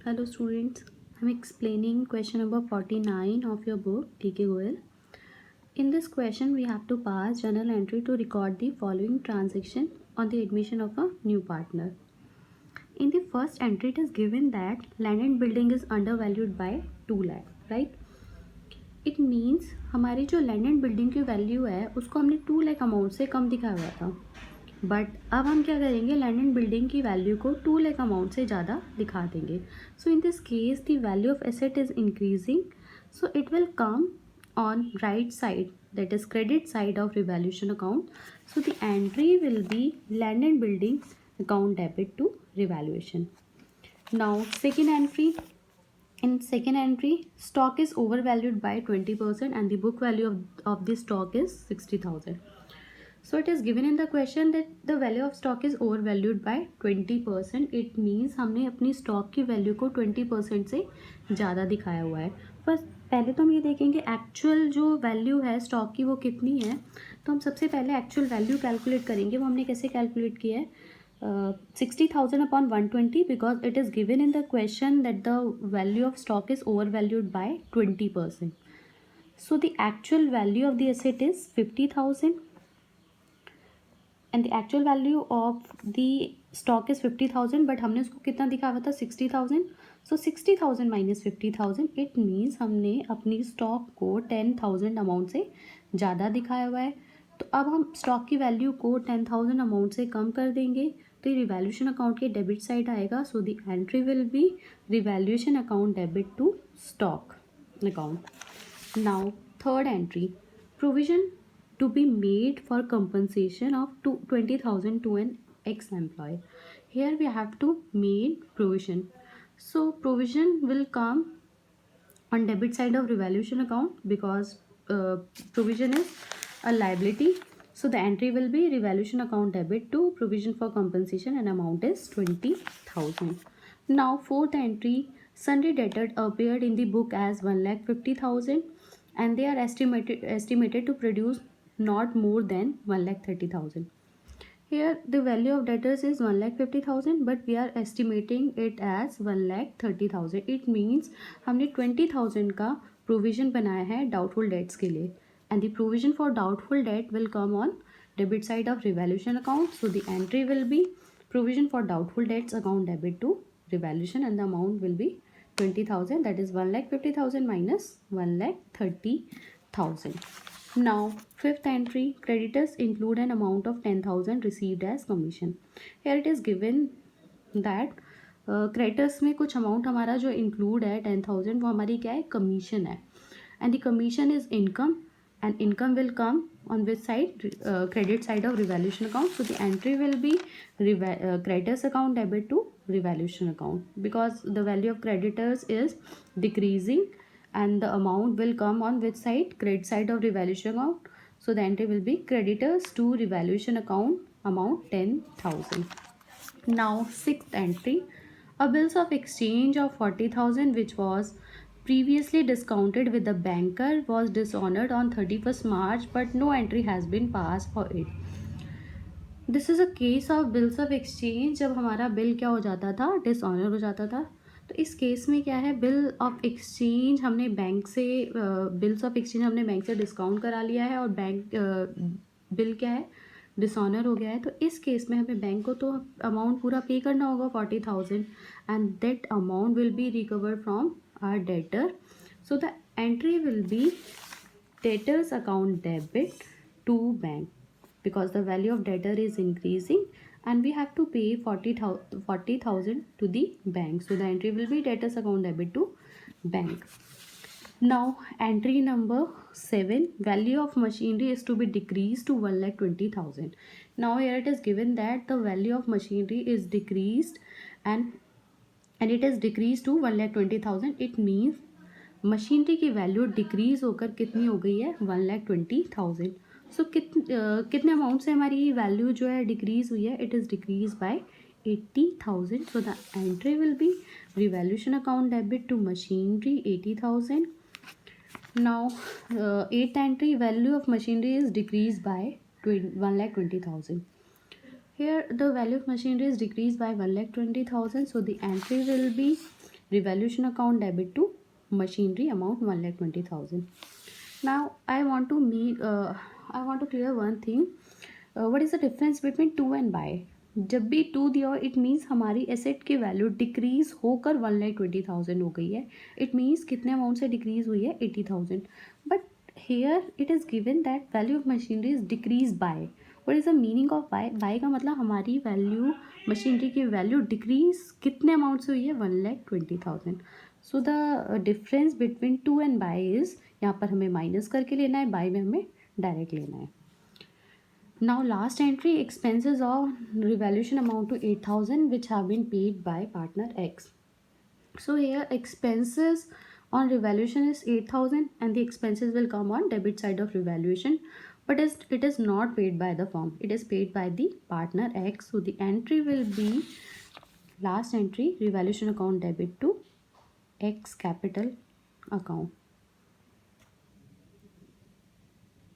Hello students, I'm explaining question number 49 of your book TK Goel. In this question we have to pass journal entry to record the following transaction on the admission of a new partner. In the first entry it is given that land and building is undervalued by 2 lakh, right? It means हमारी जो land and building की value है उसको हमने 2 lakh amount से कम दिखाया हुआ था, बट अब हम क्या करेंगे, लैंड एंड बिल्डिंग की वैल्यू को 2 लाख अमाउंट से ज़्यादा दिखा देंगे. So in this case the value of asset is increasing, so it will come on right side, that is credit side of revaluation account. So the entry will be land and building account debit to revaluation. Now second entry, in second entry stock is overvalued by 20% and the book value of the stock is 60,000. So it is given in the question that the value of stock is overvalued by 20%. It means हमने अपनी stock की value को 20% से ज़्यादा दिखाया हुआ है. बस पहले तो हम ये देखेंगे actual जो value है stock की वो कितनी है. तो हम सबसे पहले actual value calculate करेंगे. वो हमने कैसे calculate किया है, 60,000 upon 120, because it is given in the question that the value of stock is overvalued by 20%. So the actual value of the asset is 50,000 and the actual value of the stock is 50,000, but हमने उसको कितना दिखा हुआ था, 60,000. So 60,000 minus 50,000, it means हमने अपनी stock को 10,000 amount से ज़्यादा दिखाया हुआ है. तो अब हम स्टॉक की वैल्यू को 10,000 अमाउंट से कम कर देंगे तो ये रिवैल्यूएशन अकाउंट के डेबिट साइड आएगा. So the entry will be revaluation account debit to stock account. Now third entry, provision to be made for compensation of 20,000 to an ex-employee. Here we have to make provision. So provision will come on debit side of revaluation account because provision is a liability. So the entry will be revaluation account debit to provision for compensation and amount is 20,000. Now fourth entry, sundry debtor appeared in the book as 1,50,000 and they are estimated to produce not more than 1,30,000. Here the value of debtors is 1,50,000 but we are estimating it as 1,30,000. It means हमने 20,000 का provision बनाया है doubtful debts के लिए and the provision for doubtful debt will come on debit side of revaluation account. So the entry will be provision for doubtful debts account debit to revaluation and the amount will be 20,000, that is 1,50,000 minus 1,30,000. Now fifth entry, creditors include an amount of 10,000 received as commission. Here it is given that creditors में कुछ amount हमारा जो include है 10,000 वो हमारी क्या है, commission है and the commission is income and income will come on which side, credit side of revaluation account. So the entry will be creditors account debit to revaluation account because the value of creditors is decreasing and the amount will come on which side, credit side of revaluation account. So the entry will be creditors to revaluation account amount 10,000. Now sixth entry, a bills of exchange of 40,000 which was previously discounted with the banker was dishonored on 31st March but no entry has been passed for it. This is a case of bills of exchange. जब हमारा bill क्या हो जाता था, dishonour हो जाता था. तो इस केस में क्या है, बिल ऑफ एक्सचेंज हमने बैंक से बिल्स ऑफ एक्सचेंज हमने बैंक से डिस्काउंट करा लिया है और बैंक बिल क्या है, डिसऑनर हो गया है. तो इस केस में हमें बैंक को तो अमाउंट पूरा पे करना होगा 40,000 and that amount will be recovered from our debtor. So the entry will be debtors account debit to bank because the value of debtor is increasing and we have to pay 40,000 to the bank. So the entry will be debtors account debit to bank. Now entry number 7, value of machinery is to be decreased to 1,20,000. Now here it is given that the value of machinery is decreased and it is decreased to 1,20,000. It means machinery की value decrease होकर कितनी हो गई है, 1,20,000. सो कितने amount से हमारी value जो है डिक्रीज हुई है, it is decrease by 80,000. So the entry will be revaluation account debit to machinery 80,000. Now eight entry, value of machinery is decrease by 1,20,000. Here the value of machinery is decreased by 1,20,000. So the entry will be revaluation account debit to machinery amount 1,20,000. Now I want to clear one thing. What is the difference between to and by? जब भी to दिया हो it means हमारी asset की value decrease होकर 1,20,000 हो गई है. इट मीन्स कितने अमाउंट से डिक्रीज हुई है 80,000. But here it is given that value of machinery is decrease by. What is the meaning of by? By का मतलब हमारी वैल्यू मशीनरी की वैल्यू डिक्रीज कितने अमाउंट से हुई है 1,20,000. So the difference between to and by is, यहाँ पर हमें माइनस करके लेना है, बाय में हमें डायरेक्ट लेना है. Now last entry, expenses of revaluation amount to 8,000 which have been paid by partner X. So here expenses on revaluation is 8,000 and the expenses will come on debit side of revaluation, but it is not paid by the firm, it is paid by the partner X. So the entry will be last entry, revaluation account debit to X capital account.